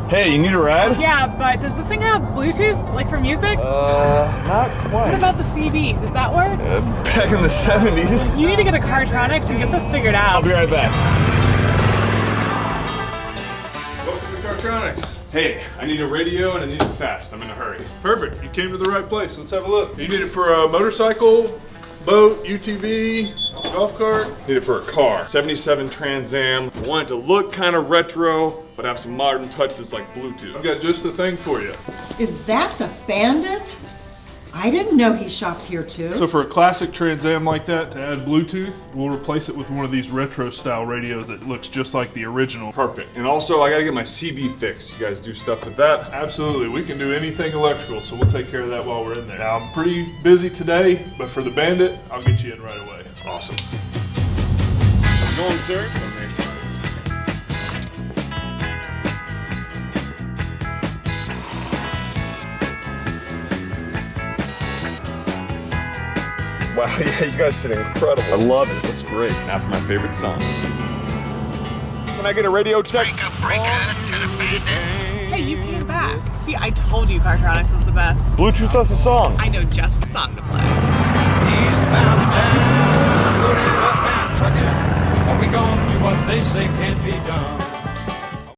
Hey, you need a ride? Yeah, but does this thing have Bluetooth, like for music? Not quite. What about the CV? Does that work? Back in the 70s. You need to go to CarTronics and get this figured out. I'll be right back. Welcome to CarTronics. Hey, I need a radio and I need it fast. I'm in a hurry. Perfect, you came to the right place. Let's have a look. You need it for a motorcycle, boat, UTV, golf cart? Need it for a car. 77 Trans Am. I want it to look kind of retro, but have some modern touches like Bluetooth. I've got just the thing for you. Is that the Bandit? I didn't know he shops here too. So for a classic Trans Am like that, to add Bluetooth, we'll replace it with one of these retro style radios that looks just like the original. Perfect. And also, I gotta get my CV fixed. You guys do stuff with that? Absolutely, we can do anything electrical, so we'll take care of that while we're in there. Now, I'm pretty busy today, but for the Bandit, I'll get you in right away. Awesome. I'm going, sir. Wow, yeah, you guys did incredible. I love it. It looks great. Now for my favorite song. Can I get a radio check? Hey, you came back. See, I told you CarTronics was the best. Bluetooth does the song. I know just the song to play.